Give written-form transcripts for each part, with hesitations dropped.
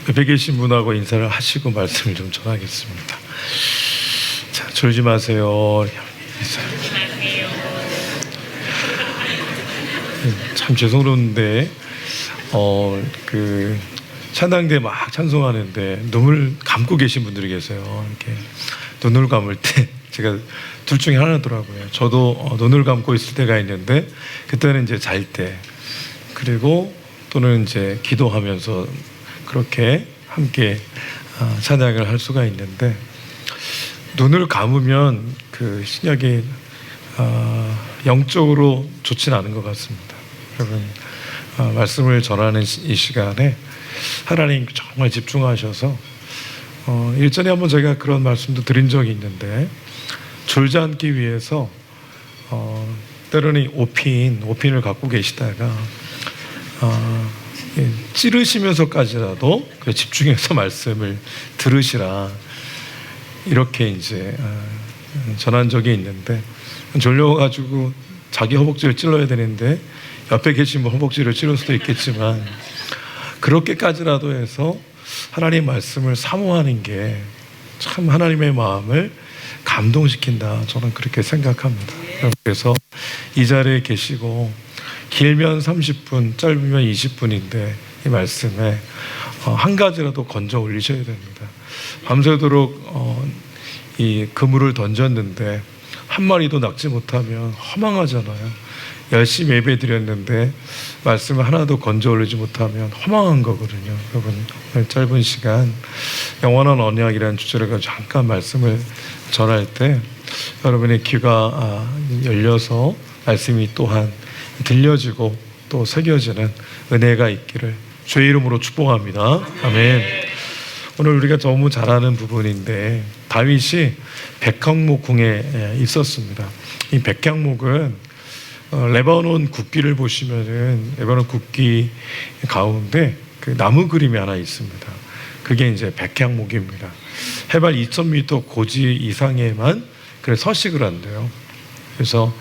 옆에 계신 분하고 인사를 하시고 말씀을 좀 전하겠습니다. 자, 졸지 마세요. 참 죄송스러운데 찬양대 막 찬송하는데 눈을 감고 계신 분들이 계세요. 이렇게 눈을 감을 때 제가 둘 중에 하나더라고요. 저도 눈을 감고 있을 때가 있는데 그때는 이제 잘 때, 그리고 또는 이제 기도하면서 그렇게 함께 찬양을 할 수가 있는데, 눈을 감으면 그 신약이 영적으로 좋지는 않은 것 같습니다. 여러분, 말씀을 전하는 이 시간에 하나님 정말 집중하셔서 일전에 한번 제가 그런 말씀도 드린 적이 있는데, 졸지 않기 위해서 때로는 오핀을 갖고 계시다가 찌르시면서까지라도 집중해서 말씀을 들으시라, 이렇게 이제 전한 적이 있는데, 졸려가지고 자기 허벅지를 찔러야 되는데 옆에 계신 분 허벅지를 찌를 수도 있겠지만, 그렇게까지라도 해서 하나님 말씀을 사모하는 게 참 하나님의 마음을 감동시킨다, 저는 그렇게 생각합니다. 그래서 이 자리에 계시고 길면 30분, 짧으면 20분인데 이 말씀에 한 가지라도 건져 올리셔야 됩니다. 밤새도록 이 그물을 던졌는데 한 마리도 낚지 못하면 허망하잖아요. 열심히 예배 드렸는데 말씀을 하나도 건져 올리지 못하면 허망한 거거든요. 여러분, 오늘 짧은 시간 영원한 언약이라는 주제를 가지고 잠깐 말씀을 전할 때 여러분의 귀가 열려서 말씀이 또한 들려지고 또 새겨지는 은혜가 있기를 주의 이름으로 축복합니다. 아멘. 오늘 우리가 너무 잘 아는 부분인데, 다윗이 백향목 궁에 있었습니다. 이 백향목은 레바논 국기를 보시면은 레바논 국기 가운데 그 나무 그림이 하나 있습니다. 그게 이제 백향목입니다. 해발 2,000m 고지 이상에만 그래 서식을 한대요. 그래서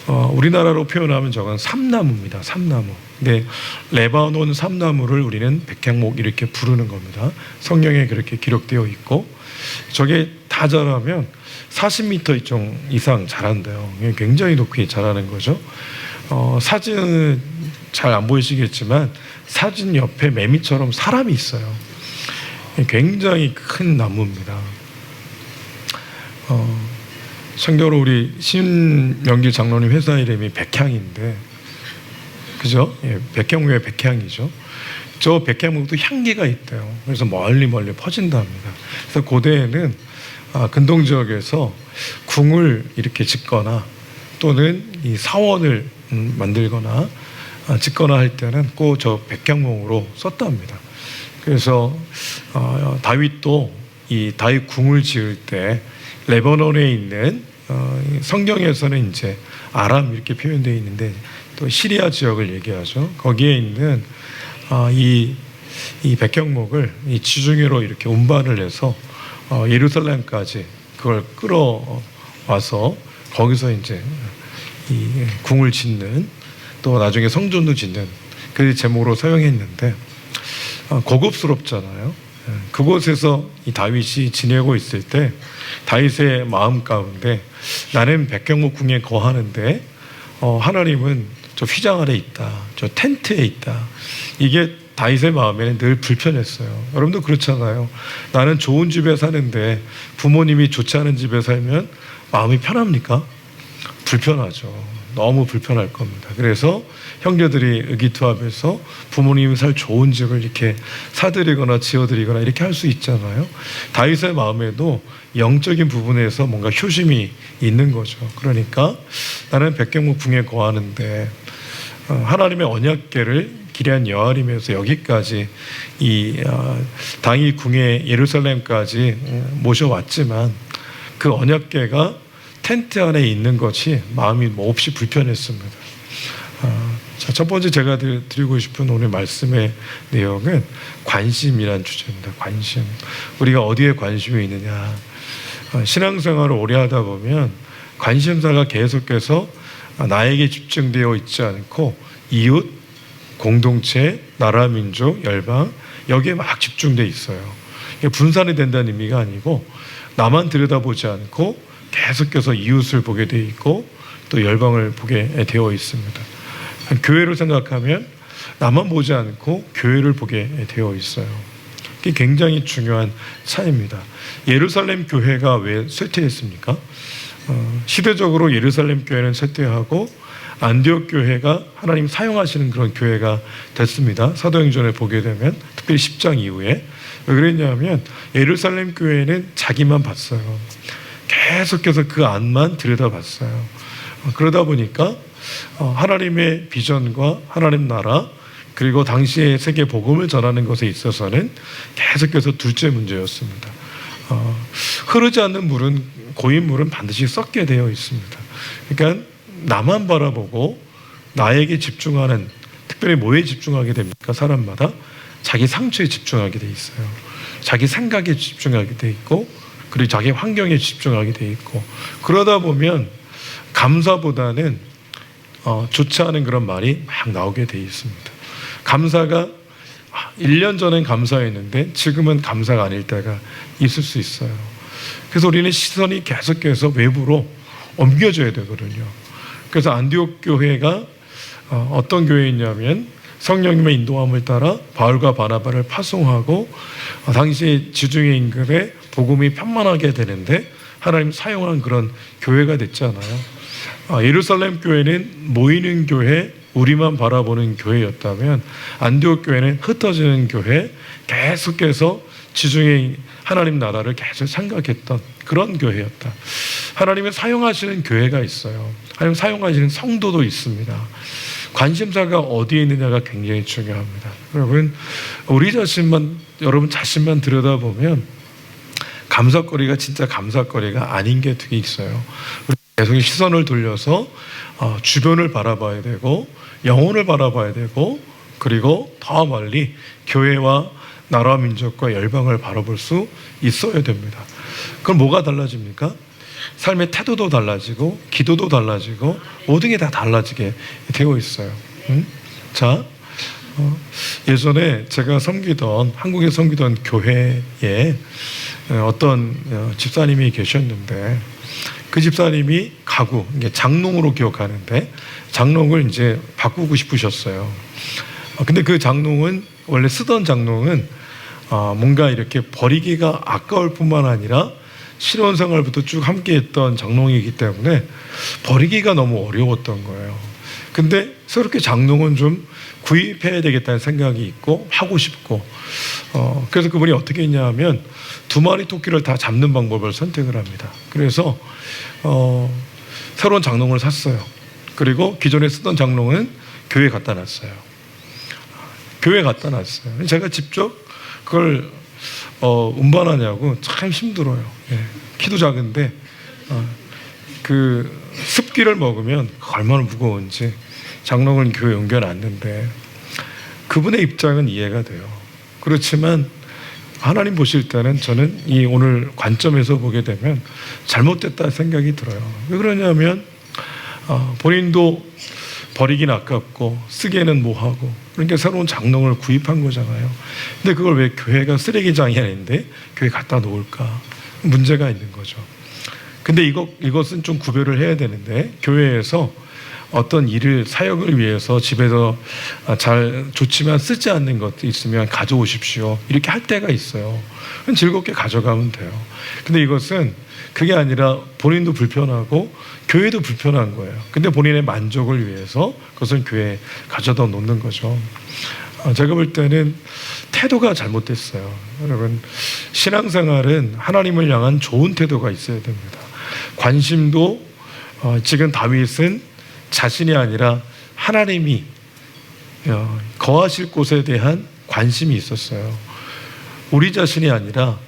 우리나라로 표현하면 저건 삼나무입니다. 삼나무. 근데 레바논 삼나무를 우리는 백향목 이렇게 부르는 겁니다. 성경에 그렇게 기록되어 있고, 저게 다 자라면 40m 이상 자란대요. 굉장히 높이 자라는 거죠. 사진은 잘 안 보이시겠지만 사진 옆에 매미처럼 사람이 있어요. 굉장히 큰 나무입니다. 참고로 우리 신명길 장로님 회사 이름이 백향인데, 그죠? 예, 백향목의 백향이죠. 저 백향목도 향기가 있대요. 그래서 멀리 퍼진답니다. 그래서 고대에는 근동 지역에서 궁을 이렇게 짓거나 또는 이 사원을 만들거나 짓거나 할 때는 꼭 저 백향목으로 썼답니다. 그래서 다윗도 이 다윗 궁을 지을 때 레바논에 있는 성경에서는 이제 아람 이렇게 표현되어 있는데 또 시리아 지역을 얘기하죠. 거기에 있는 이 백향목을 이 지중해로 이렇게 운반을 해서 예루살렘까지 그걸 끌어와서 거기서 이제 이 궁을 짓는, 또 나중에 성전도 짓는 그 제목으로 사용했는데 고급스럽잖아요. 그곳에서 이 다윗이 지내고 있을 때 다윗의 마음 가운데 나는 백향목 궁에 거하는데 하나님은 저 휘장 아래 있다, 저 텐트에 있다. 이게 다윗의 마음에는 늘 불편했어요. 여러분도 그렇잖아요. 나는 좋은 집에 사는데 부모님이 좋지 않은 집에 살면 마음이 편합니까? 불편하죠. 너무 불편할 겁니다. 그래서 형제들이 의기투합해서 부모님이 살 좋은 집을 이렇게 사드리거나 지어드리거나 이렇게 할 수 있잖아요. 다윗의 마음에도 영적인 부분에서 뭔가 효심이 있는 거죠. 그러니까 나는 백향목 궁에 거하는데 하나님의 언약궤를 기리한 여아림에서 여기까지 이 다윗 궁에 예루살렘까지 모셔왔지만 그 언약궤가 텐트 안에 있는 것이 마음이 몹시 불편했습니다. 자, 첫 번째 제가 드리고 싶은 오늘 말씀의 내용은 관심이란 주제입니다. 관심. 우리가 어디에 관심이 있느냐. 신앙생활을 오래 하다 보면 관심사가 계속해서 나에게 집중되어 있지 않고 이웃, 공동체, 나라, 민족, 열방 여기에 막 집중돼 있어요. 이게 분산이 된다는 의미가 아니고 나만 들여다보지 않고 계속해서 이웃을 보게 돼 있고 또 열방을 보게 되어 있습니다. 교회를 생각하면 나만 보지 않고 교회를 보게 되어 있어요. 이게 굉장히 중요한 차이입니다. 예루살렘 교회가 왜 쇠퇴했습니까? 시대적으로 예루살렘 교회는 쇠퇴하고 안디옥 교회가 하나님 사용하시는 그런 교회가 됐습니다. 사도행전에 보게 되면 특별히 10장 이후에 왜 그랬냐면 예루살렘 교회는 자기만 봤어요. 계속해서 그 안만 들여다봤어요. 그러다 보니까 하나님의 비전과 하나님 나라 그리고 당시의 세계 복음을 전하는 것에 있어서는 계속해서 둘째 문제였습니다. 흐르지 않는 물은 고인 물은 반드시 썩게 되어 있습니다. 그러니까 나만 바라보고 나에게 집중하는 특별히 뭐에 집중하게 됩니까? 사람마다 자기 상처에 집중하게 돼 있어요. 자기 생각에 집중하게 돼 있고 그리고 자기 환경에 집중하게 돼 있고 그러다 보면 감사보다는 좋지 않은 그런 말이 막 나오게 돼 있습니다. 감사가 1년 전엔 감사했는데 지금은 감사가 아닐 때가 있을 수 있어요. 그래서 우리는 시선이 계속해서 외부로 옮겨져야 되거든요. 그래서 안디옥 교회가 어떤 교회였냐면 성령님의 인도함을 따라 바울과 바나바를 파송하고 당시 지중해 인근에 복음이 편만하게 되는데 하나님 사용한 그런 교회가 됐잖아요. 예루살렘 교회는 모이는 교회, 우리만 바라보는 교회였다면 안디옥 교회는 흩어지는 교회, 계속해서 지중해 하나님 나라를 계속 생각했던 그런 교회였다. 하나님의 사용하시는 교회가 있어요. 하나님 사용하시는 성도도 있습니다. 관심사가 어디에 있느냐가 굉장히 중요합니다. 여러분, 여러분 자신만 들여다보면 감사거리가 진짜 감사거리가 아닌 게 되게 있어요. 우리 계속 시선을 돌려서 주변을 바라봐야 되고 영혼을 바라봐야 되고 그리고 더 멀리 교회와 나라 민족과 열방을 바라볼 수 있어야 됩니다. 그럼 뭐가 달라집니까? 삶의 태도도 달라지고 기도도 달라지고 모든 게 다 달라지게 되어 있어요. 자, 예전에 제가 한국에 섬기던 교회에 어떤 집사님이 계셨는데 그 집사님이 장롱으로 기억하는데 장롱을 이제 바꾸고 싶으셨어요. 근데 그 장롱은 원래 쓰던 장롱은 뭔가 이렇게 버리기가 아까울 뿐만 아니라 신혼생활부터 쭉 함께했던 장롱이기 때문에 버리기가 너무 어려웠던 거예요. 근데 새롭게 장롱은 좀 구입해야 되겠다는 생각이 있고 하고 싶고 그래서 그분이 어떻게 했냐면 2마리 토끼를 다 잡는 방법을 선택을 합니다. 그래서 새로운 장롱을 샀어요. 그리고 기존에 쓰던 장롱은 교회에 갖다 놨어요. 제가 직접 그걸 운반하냐고 참 힘들어요. 키도 작은데 그 습기를 먹으면 얼마나 무거운지 장롱을 교회에 옮겨놨는데 그분의 입장은 이해가 돼요. 그렇지만 하나님 보실 때는 저는 이 오늘 관점에서 보게 되면 잘못됐다 생각이 들어요. 왜 그러냐면 본인도 버리긴 아깝고 쓰기에는 뭐하고 그러니까 새로운 장롱을 구입한 거잖아요. 근데 그걸 왜 교회가 쓰레기장이 아닌데 교회에 갖다 놓을까? 문제가 있는 거죠. 근데 이것은 좀 구별을 해야 되는데 교회에서 어떤 일을 사역을 위해서 집에서 잘 좋지만 쓰지 않는 것도 있으면 가져오십시오. 이렇게 할 때가 있어요. 즐겁게 가져가면 돼요. 근데 이것은 그게 아니라 본인도 불편하고 교회도 불편한 거예요. 근데 본인의 만족을 위해서 그것을 교회에 가져다 놓는 거죠. 제가 볼 때는 태도가 잘못됐어요. 여러분, 신앙생활은 하나님을 향한 좋은 태도가 있어야 됩니다. 관심도 지금 다윗은 자신이 아니라 하나님이 거하실 곳에 대한 관심이 있었어요. 우리 자신이 아니라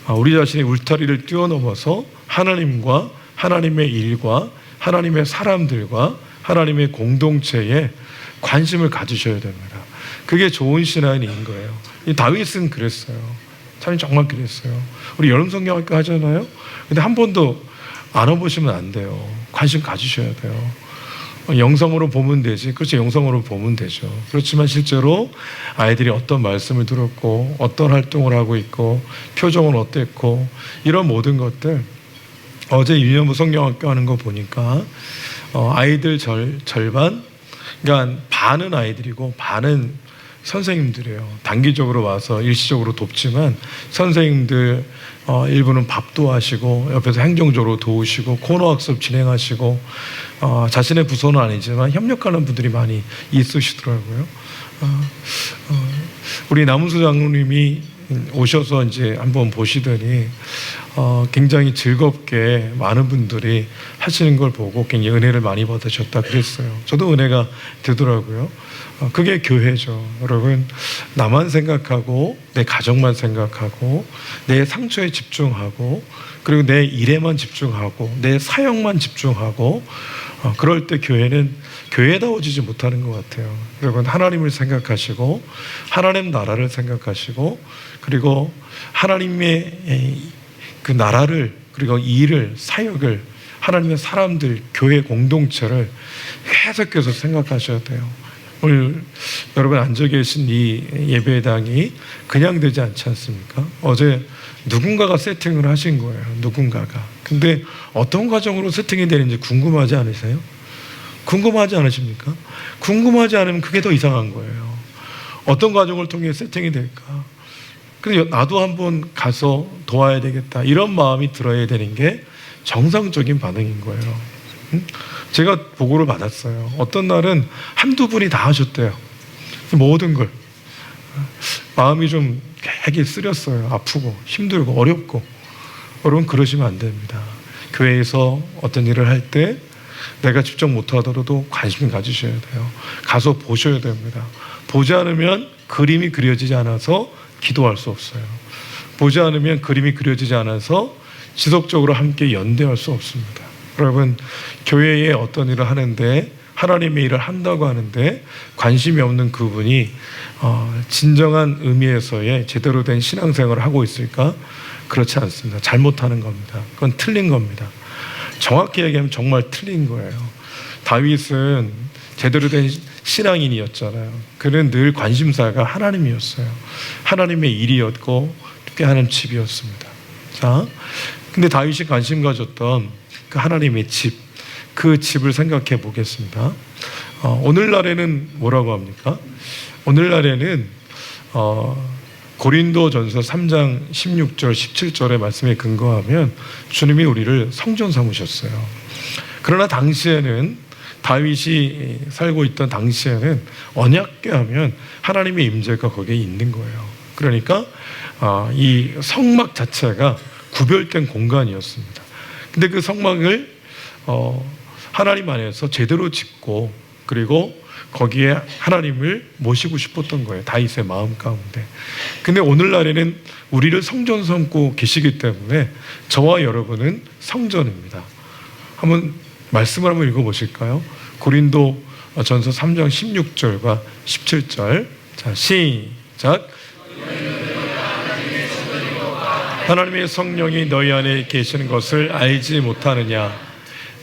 우리 자신의 울타리를 뛰어넘어서 하나님과 하나님의 일과 하나님의 사람들과 하나님의 공동체에 관심을 가지셔야 됩니다. 그게 좋은 신앙인 거예요. 이 다윗은 그랬어요. 참 정말 그랬어요. 우리 여름 성경학교 하잖아요. 근데 한 번도 안 와보시면 안 돼요. 관심 가지셔야 돼요. 영성으로 보면 되지. 그렇죠. 영성으로 보면 되죠. 그렇지만 실제로 아이들이 어떤 말씀을 들었고 어떤 활동을 하고 있고 표정은 어땠고 이런 모든 것들 어제 유년부 성경학교 하는 거 보니까 아이들 절반, 그러니까 반은 아이들이고 반은 선생님들이에요. 단기적으로 와서 일시적으로 돕지만 선생님들 일부는 밥도 하시고 옆에서 행정적으로 도우시고 코너 학습 진행하시고 자신의 부서는 아니지만 협력하는 분들이 많이 있으시더라고요. 우리 남은수 장로님이 오셔서 이제 한번 보시더니 굉장히 즐겁게 많은 분들이 하시는 걸 보고 굉장히 은혜를 많이 받으셨다 그랬어요. 저도 은혜가 되더라고요. 그게 교회죠. 여러분, 나만 생각하고 내 가정만 생각하고 내 상처에 집중하고 그리고 내 일에만 집중하고 내 사역만 집중하고 그럴 때 교회는 교회다워지지 못하는 것 같아요. 여러분, 하나님을 생각하시고 하나님 나라를 생각하시고 그리고 하나님의 그 나라를 그리고 일을 사역을 하나님의 사람들 교회 공동체를 계속해서 생각하셔야 돼요. 오늘 여러분 앉아 계신 이 예배당이 그냥 되지 않지 않습니까? 어제 누군가가 세팅을 하신 거예요. 누군가가. 근데 어떤 과정으로 세팅이 되는지 궁금하지 않으세요? 궁금하지 않으십니까? 궁금하지 않으면 그게 더 이상한 거예요. 어떤 과정을 통해 세팅이 될까? 근데 나도 한번 가서 도와야 되겠다. 이런 마음이 들어야 되는 게 정상적인 반응인 거예요. 제가 보고를 받았어요. 어떤 날은 한두 분이 다 하셨대요. 모든 걸. 마음이 좀 되게 쓰렸어요. 아프고 힘들고 어렵고. 여러분, 그러시면 안 됩니다. 교회에서 어떤 일을 할 때 내가 직접 못하더라도 관심 가지셔야 돼요. 가서 보셔야 됩니다. 보지 않으면 그림이 그려지지 않아서 기도할 수 없어요. 보지 않으면 그림이 그려지지 않아서 지속적으로 함께 연대할 수 없습니다. 여러분, 교회에 어떤 일을 하는데 하나님의 일을 한다고 하는데 관심이 없는 그분이 진정한 의미에서의 제대로 된 신앙생활을 하고 있을까? 그렇지 않습니다. 잘못하는 겁니다. 그건 틀린 겁니다. 정확히 얘기하면 정말 틀린 거예요. 다윗은 제대로 된 신앙인이었잖아요. 그는 늘 관심사가 하나님이었어요. 하나님의 일이었고 꽤 하나님 집이었습니다. 자, 근데 다윗이 관심 가졌던 그 하나님의 집, 그 집을 생각해 보겠습니다. 오늘날에는 뭐라고 합니까? 오늘날에는 고린도전서 3장 16절 17절의 말씀에 근거하면 주님이 우리를 성전 삼으셨어요. 그러나 당시에는 다윗이 살고 있던 당시에는 언약궤 하면 하나님의 임재가 거기에 있는 거예요. 그러니까 이 성막 자체가 구별된 공간이었습니다. 근데 그 성막을 하나님 안에서 제대로 짓고 그리고 거기에 하나님을 모시고 싶었던 거예요. 다윗의 마음 가운데. 근데 오늘날에는 우리를 성전 삼고 계시기 때문에 저와 여러분은 성전입니다. 한번 말씀을 한번 읽어보실까요? 고린도 전서 3장 16절과 17절. 자, 시작. 하나님의 성령이 너희 안에 계시는 것을 알지 못하느냐?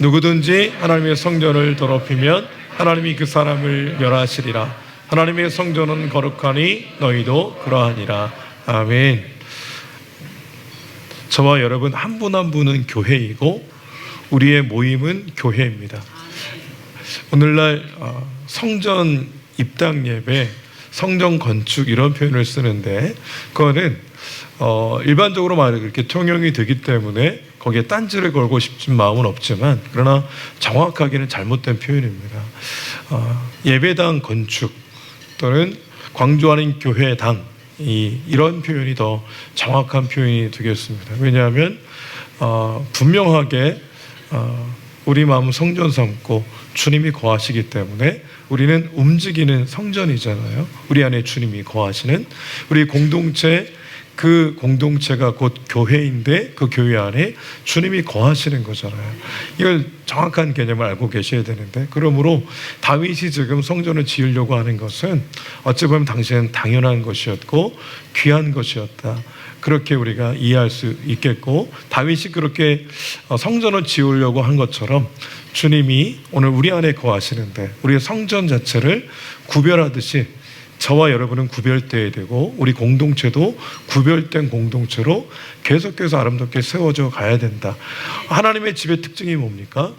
누구든지 하나님의 성전을 더럽히면 하나님이 그 사람을 멸하시리라. 하나님의 성전은 거룩하니 너희도 그러하니라. 아멘. 저와 여러분 한 분 한 분은 교회이고 우리의 모임은 교회입니다. 오늘날 성전 입당 예배, 성전 건축 이런 표현을 쓰는데 그거는 일반적으로 말해 그렇게 통용이 되기 때문에 거기에 딴지를 걸고 싶은 마음은 없지만 그러나 정확하게는 잘못된 표현입니다. 예배당 건축 또는 광주하는 교회당 이런 표현이 더 정확한 표현이 되겠습니다. 왜냐하면 분명하게 우리 마음은 성전 삼고 주님이 거하시기 때문에 우리는 움직이는 성전이잖아요. 우리 안에 주님이 거하시는 우리 공동체 그 공동체가 곧 교회인데 그 교회 안에 주님이 거하시는 거잖아요. 이걸 정확한 개념을 알고 계셔야 되는데, 그러므로 다윗이 지금 성전을 지으려고 하는 것은 어찌 보면 당시에는 당연한 것이었고 귀한 것이었다, 그렇게 우리가 이해할 수 있겠고, 다윗이 그렇게 성전을 지으려고 한 것처럼 주님이 오늘 우리 안에 거하시는데 우리의 성전 자체를 구별하듯이 저와 여러분은 구별되어야 되고 우리 공동체도 구별된 공동체로 계속해서 아름답게 세워져 가야 된다. 하나님의 집의 특징이 뭡니까?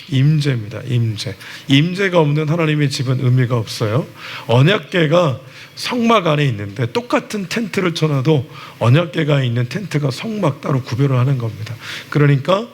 임재입니다. 임재. 임재가 없는 하나님의 집은 의미가 없어요. 언약궤가 성막 안에 있는데 똑같은 텐트를 쳐놔도 언약궤가 있는 텐트가 성막 따로 구별을 하는 겁니다. 그러니까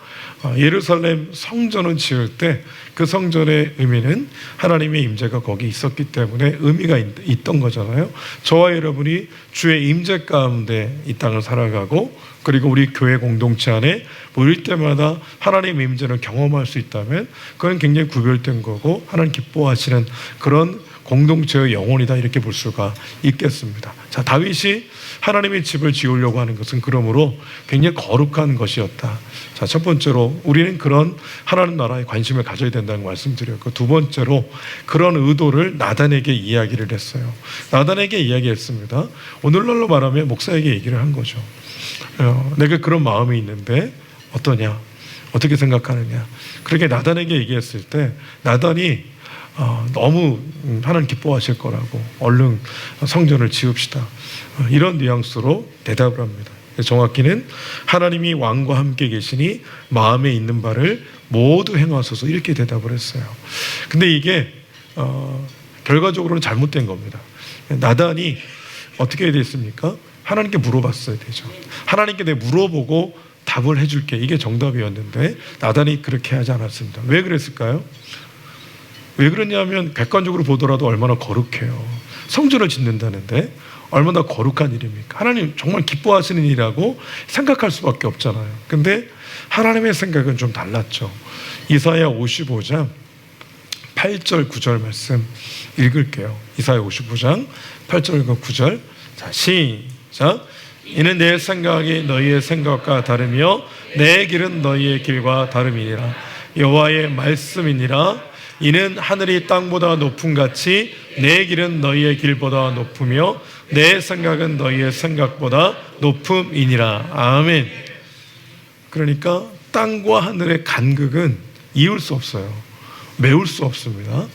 예루살렘 성전을 지을 때 그 성전의 의미는 하나님의 임재가 거기 있었기 때문에 의미가 있던 거잖아요. 저와 여러분이 주의 임재 가운데 이 땅을 살아가고, 그리고 우리 교회 공동체 안에 모일 때마다 하나님의 임재를 경험할 수 있다면 그건 굉장히 구별된 거고 하나님 기뻐하시는 그런 공동체의 영혼이다, 이렇게 볼 수가 있겠습니다. 자, 다윗이 하나님의 집을 지으려고 하는 것은 그러므로 굉장히 거룩한 것이었다. 자, 첫 번째로 우리는 그런 하나님 나라에 관심을 가져야 된다는 말씀드렸고, 두 번째로 그런 의도를 나단에게 이야기를 했어요. 나단에게 이야기했습니다. 오늘날로 말하면 목사에게 얘기를 한 거죠. 내가 그런 마음이 있는데 어떠냐, 어떻게 생각하느냐, 그렇게 나단에게 얘기했을 때 나단이 너무 하나님 기뻐하실 거라고 얼른 성전을 지읍시다, 이런 뉘앙스로 대답을 합니다. 정확히는 하나님이 왕과 함께 계시니 마음에 있는 바를 모두 행하소서, 이렇게 대답을 했어요. 근데 이게 결과적으로는 잘못된 겁니다. 나단이 어떻게 해야 됐습니까? 하나님께 물어봤어야 되죠. 하나님께 내가 물어보고 답을 해줄게, 이게 정답이었는데 나단이 그렇게 하지 않았습니다. 왜 그랬을까요? 왜 그러냐면 객관적으로 보더라도 얼마나 거룩해요. 성전을 짓는다는데 얼마나 거룩한 일입니까? 하나님 정말 기뻐하시는 일이라고 생각할 수밖에 없잖아요. 근데 하나님의 생각은 좀 달랐죠. 이사야 55장 8절 9절 말씀 읽을게요. 이사야 55장 8절과 9절. 자, 시작. 이는 내 생각이 너희의 생각과 다르며 내 길은 너희의 길과 다름이니라. 여호와의 말씀이니라. 이는 하늘이 땅보다 높음 같이 내 길은 너희의 길보다 높으며 내 생각은 너희의 생각보다 높음이니라. 아멘. 그러니까 땅과 하늘의 간극은 이을 수 없어요. 메울 수 없습니다.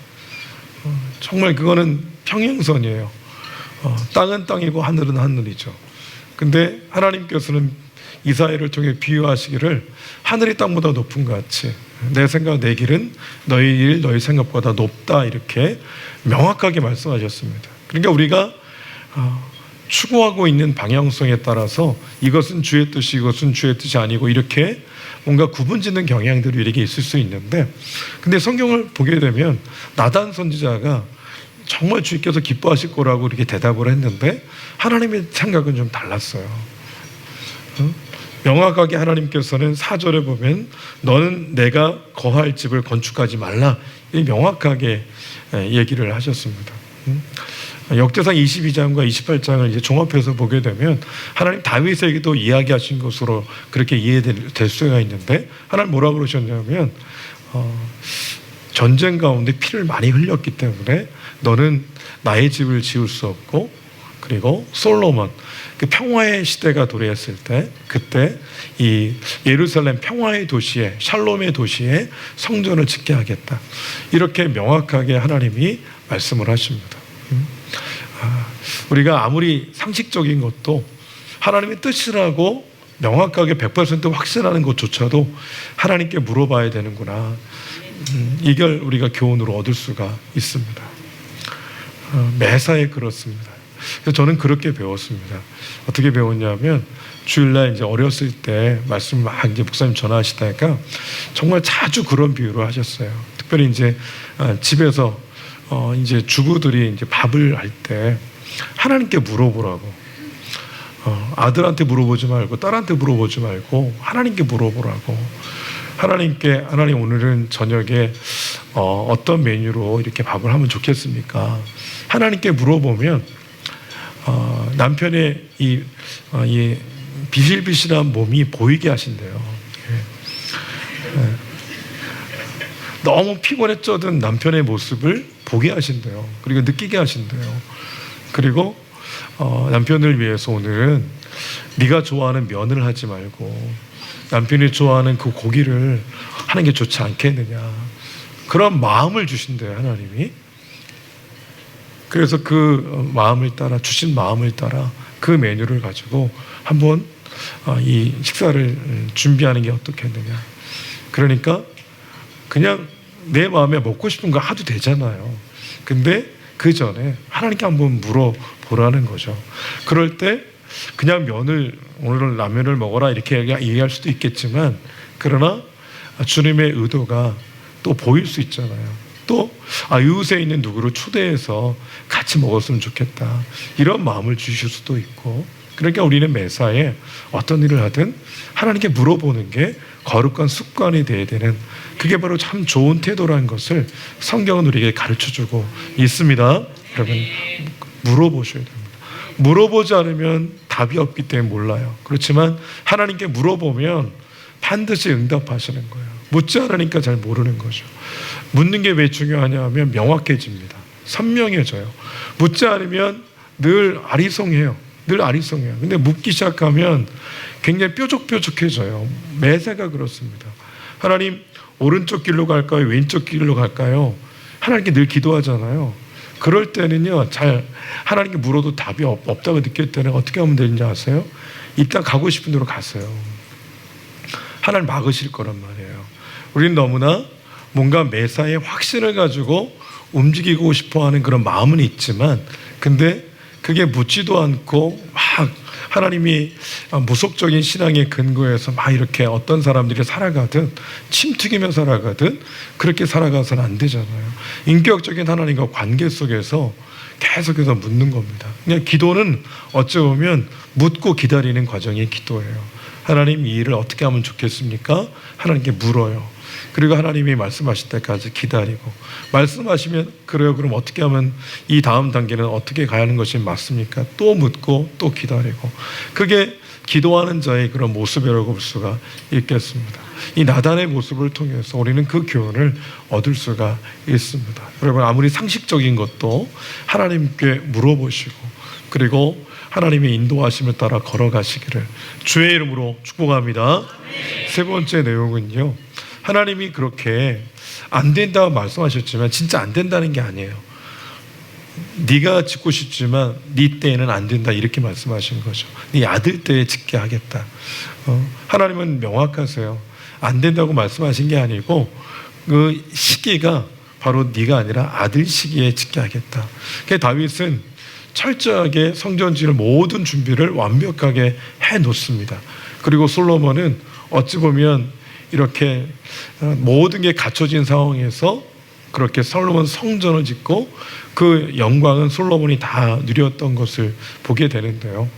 정말 그거는 평행선이에요. 땅은 땅이고 하늘은 하늘이죠. 근데 하나님께서는 이사야를 통해 비유하시기를 하늘이 땅보다 높은 것 같이 내 생각 내 길은 너희 일 너희 생각보다 높다, 이렇게 명확하게 말씀하셨습니다. 그러니까 우리가 추구하고 있는 방향성에 따라서 이것은 주의 뜻이 이것은 주의 뜻이 아니고 이렇게 뭔가 구분짓는 경향들이 우리에게 있을 수 있는데, 근데 성경을 보게 되면 나단 선지자가 정말 주께서 기뻐하실 거라고 이렇게 대답을 했는데 하나님의 생각은 좀 달랐어요. 명확하게 하나님께서는 4절에 보면 너는 내가 거할 집을 건축하지 말라, 명확하게 얘기를 하셨습니다. 역대상 22장과 28장을 이제 종합해서 보게 되면 하나님 다윗에게도 이야기하신 것으로 그렇게 이해될 수가 있는데, 하나님 뭐라고 그러셨냐면 전쟁 가운데 피를 많이 흘렸기 때문에 너는 나의 집을 지을 수 없고, 그리고 솔로몬 그 평화의 시대가 도래했을 때 그때 이 예루살렘 평화의 도시에 샬롬의 도시에 성전을 짓게 하겠다, 이렇게 명확하게 하나님이 말씀을 하십니다. 우리가 아무리 상식적인 것도 하나님의 뜻이라고 명확하게 100% 확신하는 것조차도 하나님께 물어봐야 되는구나, 이걸 우리가 교훈으로 얻을 수가 있습니다. 매사에 그렇습니다. 그래서 저는 그렇게 배웠습니다. 어떻게 배웠냐면 주일날 이제 어렸을 때 말씀 막 이제 목사님 전화하시다가 정말 자주 그런 비유를 하셨어요. 특별히 이제 집에서 이제 주부들이 이제 밥을 할 때 하나님께 물어보라고, 아들한테 물어보지 말고 딸한테 물어보지 말고 하나님께 물어보라고. 하나님께 하나님 오늘은 저녁에 어떤 메뉴로 이렇게 밥을 하면 좋겠습니까? 하나님께 물어보면 남편의 이 비실비실한 몸이 보이게 하신대요. 너무 피곤에 쩌든 남편의 모습을 보게 하신대요. 그리고 느끼게 하신대요. 그리고 남편을 위해서 오늘은 네가 좋아하는 면을 하지 말고 남편이 좋아하는 그 고기를 하는 게 좋지 않겠느냐, 그런 마음을 주신대요, 하나님이. 그래서 그 마음을 따라, 주신 마음을 따라 그 메뉴를 가지고 한번 이 식사를 준비하는 게 어떻겠느냐. 그러니까 그냥 내 마음에 먹고 싶은 거 하도 되잖아요. 근데 그 전에 하나님께 한번 물어보라는 거죠. 그럴 때 그냥 오늘은 라면을 먹어라 이렇게 얘기할 수도 있겠지만, 그러나 주님의 의도가 또 보일 수 있잖아요. 또 이웃에 있는 누구를 초대해서 같이 먹었으면 좋겠다, 이런 마음을 주실 수도 있고. 그러니까 우리는 매사에 어떤 일을 하든 하나님께 물어보는 게 거룩한 습관이 되어야 되는, 그게 바로 참 좋은 태도라는 것을 성경은 우리에게 가르쳐주고 있습니다. 여러분, 물어보셔야 됩니다. 물어보지 않으면 답이 없기 때문에 몰라요. 그렇지만 하나님께 물어보면 반드시 응답하시는 거예요. 묻지 않으니까 잘 모르는 거죠. 묻는 게 왜 중요하냐 하면 명확해집니다. 선명해져요. 묻지 않으면 늘 아리송해요. 근데 묻기 시작하면 굉장히 뾰족뾰족해져요. 매사가 그렇습니다. 하나님, 오른쪽 길로 갈까요? 왼쪽 길로 갈까요? 하나님께 늘 기도하잖아요. 그럴 때는요, 잘 하나님께 물어도 답이 없다고 느낄 때는 어떻게 하면 되는지 아세요? 일단 가고 싶은 대로 가세요. 하나님 막으실 거란 말이에요. 우리는 너무나 뭔가 매사에 확신을 가지고 움직이고 싶어하는 그런 마음은 있지만, 근데 그게 묻지도 않고 막 하나님이 무속적인 신앙의 근거에서 막 이렇게 어떤 사람들이 살아가든, 침 튀기며 살아가든 그렇게 살아가서는 안 되잖아요. 인격적인 하나님과 관계 속에서 계속해서 묻는 겁니다. 그냥 기도는 어찌 보면 묻고 기다리는 과정이 기도예요. 하나님, 이 일을 어떻게 하면 좋겠습니까? 하나님께 물어요. 그리고 하나님이 말씀하실 때까지 기다리고, 말씀하시면 그래요, 그럼 어떻게 하면 이 다음 단계는 어떻게 가야 하는 것이 맞습니까? 또 묻고 또 기다리고. 그게 기도하는 자의 그런 모습이라고 볼 수가 있겠습니다. 이 나단의 모습을 통해서 우리는 그 교훈을 얻을 수가 있습니다. 여러분, 아무리 상식적인 것도 하나님께 물어보시고, 그리고 하나님의 인도하심을 따라 걸어가시기를 주의 이름으로 축복합니다. 세 번째 내용은요, 하나님이 그렇게 안 된다고 말씀하셨지만 진짜 안 된다는 게 아니에요. 네가 짓고 싶지만 네 때에는 안 된다, 이렇게 말씀하신 거죠. 네 아들 때에 짓게 하겠다. 하나님은 명확하세요. 안 된다고 말씀하신 게 아니고 그 시기가 바로 네가 아니라 아들 시기에 짓게 하겠다. 그래서 다윗은 철저하게 성전 지을 모든 준비를 완벽하게 해놓습니다. 그리고 솔로몬은 어찌 보면 이렇게 모든 게 갖춰진 상황에서 그렇게 솔로몬 성전을 짓고 그 영광은 솔로몬이 다 누렸던 것을 보게 되는데요.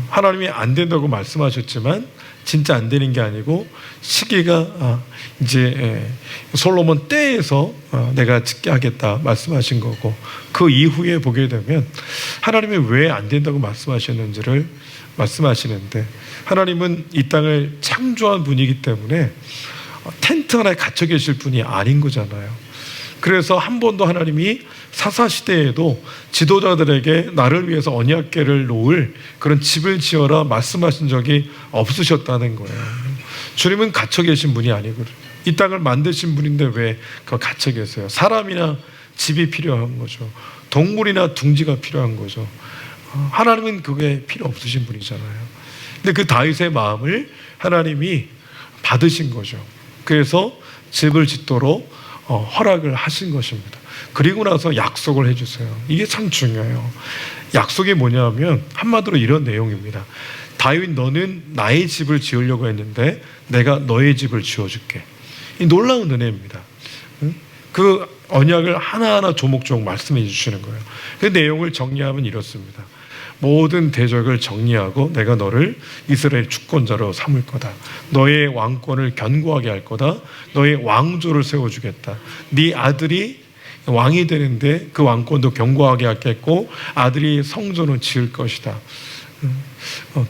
하나님이 안 된다고 말씀하셨지만 진짜 안 되는 게 아니고 시기가 이제 솔로몬 때에서 내가 짓게 하겠다 말씀하신 거고, 그 이후에 보게 되면 하나님이 왜 안 된다고 말씀하셨는지를 말씀하시는데, 하나님은 이 땅을 창조한 분이기 때문에 텐트 하나에 갇혀 계실 분이 아닌 거잖아요. 그래서 한 번도 하나님이 사사시대에도 지도자들에게 나를 위해서 언약궤를 놓을 그런 집을 지어라 말씀하신 적이 없으셨다는 거예요. 주님은 갇혀 계신 분이 아니거든요. 이 땅을 만드신 분인데 왜 갇혀 계세요? 사람이나 집이 필요한 거죠. 동물이나 둥지가 필요한 거죠. 하나님은 그게 필요 없으신 분이잖아요. 근데 그 다윗의 마음을 하나님이 받으신 거죠. 그래서 집을 짓도록 허락을 하신 것입니다. 그리고 나서 약속을 해주세요. 이게 참 중요해요. 약속이 뭐냐면 한마디로 이런 내용입니다. 다윗, 너는 나의 집을 지으려고 했는데 내가 너의 집을 지어줄게. 이 놀라운 은혜입니다. 그 언약을 하나하나 조목조목 말씀해 주시는 거예요. 그 내용을 정리하면 이렇습니다. 모든 대적을 정리하고 내가 너를 이스라엘 주권자로 삼을 거다. 너의 왕권을 견고하게 할 거다. 너의 왕조를 세워주겠다. 네 아들이 왕이 되는데 그 왕권도 견고하게 하겠고 아들이 성전을 지을 것이다.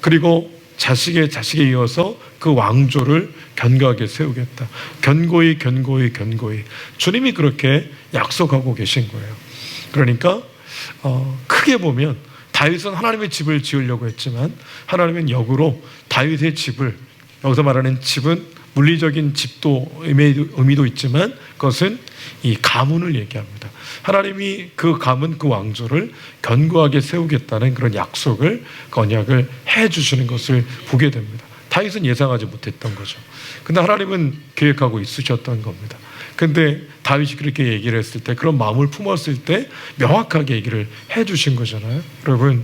그리고 자식에 이어서 그 왕조를 견고하게 세우겠다. 견고히 주님이 그렇게 약속하고 계신 거예요. 그러니까 크게 보면 다윗은 하나님의 집을 지으려고 했지만 하나님은 역으로 다윗의 집을, 여기서 말하는 집은 물리적인 집도 의미도 있지만 그것은 이 가문을 얘기합니다. 하나님이 그 가문, 그 왕조를 견고하게 세우겠다는 그런 약속을, 언약을 해주시는 것을 보게 됩니다. 다윗은 예상하지 못했던 거죠. 근데 하나님은 계획하고 있으셨던 겁니다. 근데 다윗이 그렇게 얘기를 했을 때, 그런 마음을 품었을 때 명확하게 얘기를 해주신 거잖아요. 여러분,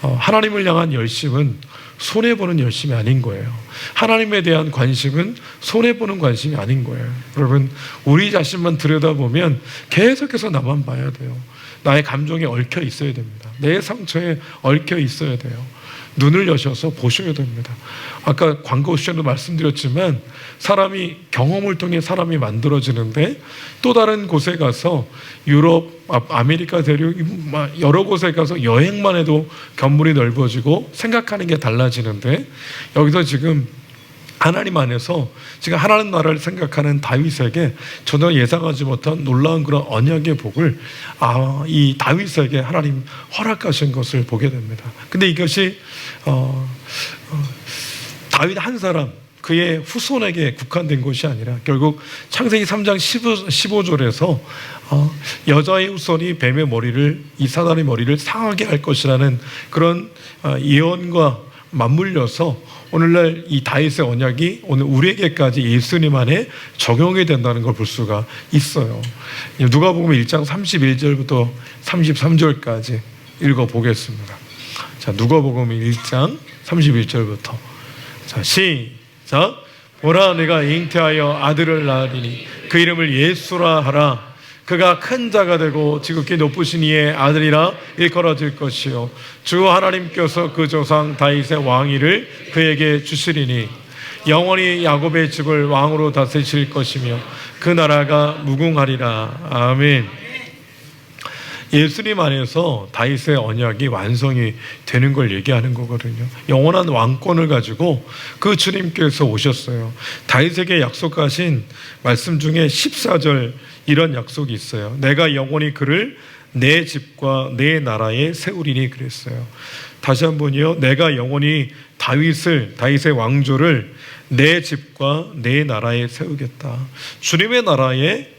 하나님을 향한 열심은 손해보는 열심이 아닌 거예요. 하나님에 대한 관심은 손해보는 관심이 아닌 거예요. 여러분, 우리 자신만 들여다보면 계속해서 나만 봐야 돼요. 나의 감정에 얽혀 있어야 됩니다. 내 상처에 얽혀 있어야 돼요. 눈을 여셔서 보셔야 됩니다. 아까 광고 시간도 말씀드렸지만 사람이 경험을 통해 사람이 만들어지는데, 또 다른 곳에 가서 유럽, 아메리카 대륙 여러 곳에 가서 여행만 해도 견물이 넓어지고 생각하는 게 달라지는데, 여기서 지금 하나님 안에서 지금 하나님 나라를 생각하는 다윗에게 전혀 예상하지 못한 놀라운 그런 언약의 복을 이 다윗에게 하나님 허락하신 것을 보게 됩니다. 근데 이것이 다윗 한 사람, 그의 후손에게 국한된 것이 아니라 결국 창세기 3장 15절에서 여자의 후손이 뱀의 머리를, 이 사단의 머리를 상하게 할 것이라는 그런 예언과 맞물려서 오늘날 이 다윗의 언약이 오늘 우리에게까지 예수님 안에 적용이 된다는 걸 볼 수가 있어요. 누가복음 1장 31절부터 33절까지 읽어보겠습니다. 자, 누가복음 1장 31절부터. 자, 시작. 보라, 내가 잉태하여 아들을 낳으리니 그 이름을 예수라 하라. 그가 큰 자가 되고 지극히 높으신 이의 아들이라 일컬어질 것이요 주 하나님께서 그 조상 다윗의 왕위를 그에게 주시리니 영원히 야곱의 집을 왕으로 다스리실 것이며 그 나라가 무궁하리라. 아멘. 예수님 안에서 다윗의 언약이 완성이 되는 걸 얘기하는 거거든요. 영원한 왕권을 가지고 그 주님께서 오셨어요. 다윗에게 약속하신 말씀 중에 14절 이런 약속이 있어요. 내가 영원히 그를 내 집과 내 나라에 세우리니 그랬어요. 다시 한번요. 내가 영원히 다윗의 왕조를 내 집과 내 나라에 세우겠다. 주님의 나라에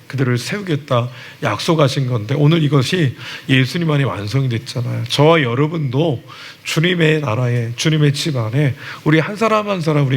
그들을 세우겠다 약속하신 건데, 오늘 이것이 예수님 안에 완성이 됐잖아요. 저와 여러분도 주님의 나라에, 주님의 집 안에 우리 한 사람 한 사람,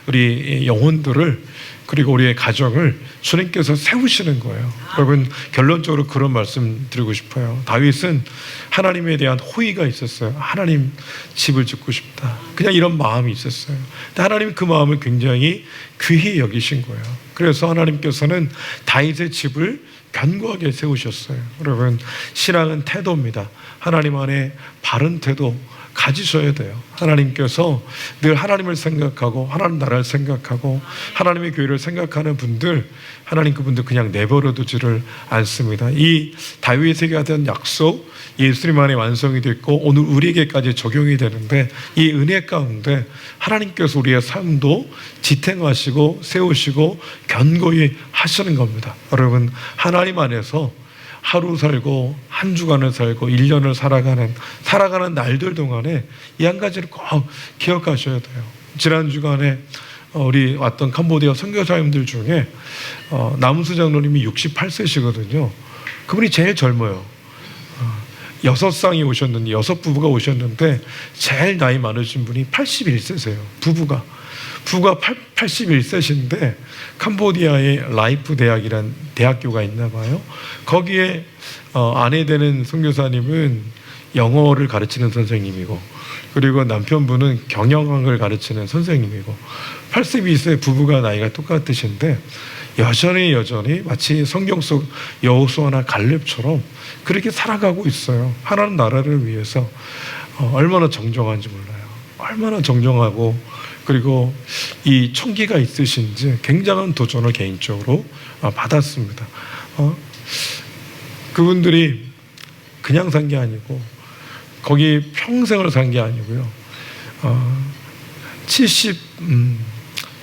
우리 영혼들을, 그리고 우리의 가정을 주님께서 세우시는 거예요. 여러분, 결론적으로 그런 말씀 드리고 싶어요. 다윗은 하나님에 대한 호의가 있었어요. 하나님 집을 짓고 싶다, 그냥 이런 마음이 있었어요. 근데 하나님 그 마음을 굉장히 귀히 여기신 거예요. 그래서 하나님께서는 다윗의 집을 견고하게 세우셨어요. 여러분, 신앙은 태도입니다. 하나님 안에 바른 태도 가지셔야 돼요. 하나님께서 늘 하나님을 생각하고 하나님 나라를 생각하고 하나님의 교회를 생각하는 분들, 하나님 그분들 그냥 내버려 두지를 않습니다. 이 다윗에게 하던 약속, 예수님 안에 완성이 됐고 오늘 우리에게까지 적용이 되는데, 이 은혜 가운데 하나님께서 우리의 삶도 지탱하시고 세우시고 견고히 하시는 겁니다. 여러분, 하나님 안에서 하루 살고 한 주간을 살고 1년을 살아가는 날들 동안에 이 한 가지를 꼭 기억하셔야 돼요. 지난 주간에 우리 왔던 캄보디아 선교사님들 중에 남수 장로님이 68세시거든요. 그분이 제일 젊어요. 6쌍이 오셨는데, 6부부가 오셨는데 제일 나이 많으신 분이 81세세요. 부부가 81세신데 캄보디아의 라이프 대학이란 대학교가 있나 봐요. 거기에 아내 되는 선교사님은 영어를 가르치는 선생님이고, 그리고 남편분은 경영학을 가르치는 선생님이고, 82세 부부가 나이가 똑같으신데 여전히 마치 성경 속 여호수아나 갈렙처럼 그렇게 살아가고 있어요. 하나님 나라를 위해서. 얼마나 정정한지 몰라요. 얼마나 정정하고, 그리고 이 총기가 있으신지 굉장한 도전을 개인적으로 받았습니다. 그분들이 그냥 산 게 아니고 거기 평생을 산 게 아니고요.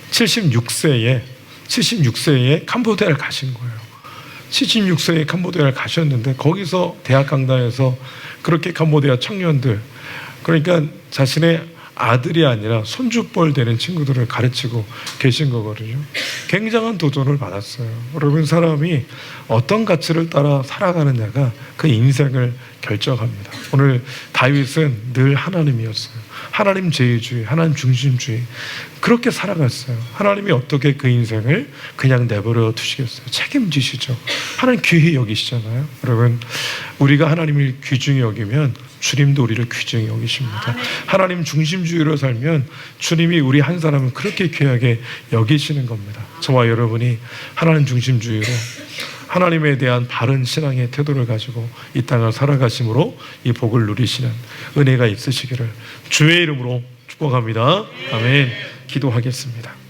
76세에 캄보디아를 가신 거예요. 76세에 캄보디아를 가셨는데 거기서 대학 강단에서 그렇게 캄보디아 청년들, 그러니까 자신의 아들이 아니라 손주뻘 되는 친구들을 가르치고 계신 거거든요. 굉장한 도전을 받았어요. 여러분, 사람이 어떤 가치를 따라 살아가느냐가 그 인생을 결정합니다. 오늘 다윗은 늘 하나님이었어요. 하나님 제일주의, 하나님 중심주의, 그렇게 살아갔어요. 하나님이 어떻게 그 인생을 그냥 내버려 두시겠어요? 책임지시죠. 하나님 귀히 여기시잖아요. 여러분, 우리가 하나님을 귀중히 여기면 주님도 우리를 귀중히 여기십니다. 하나님 중심주의로 살면 주님이 우리 한 사람을 그렇게 귀하게 여기시는 겁니다. 저와 여러분이 하나님 중심주의로 하나님에 대한 바른 신앙의 태도를 가지고 이 땅을 살아가심으로 이 복을 누리시는 은혜가 있으시기를 주의 이름으로 축복합니다. 아멘. 기도하겠습니다.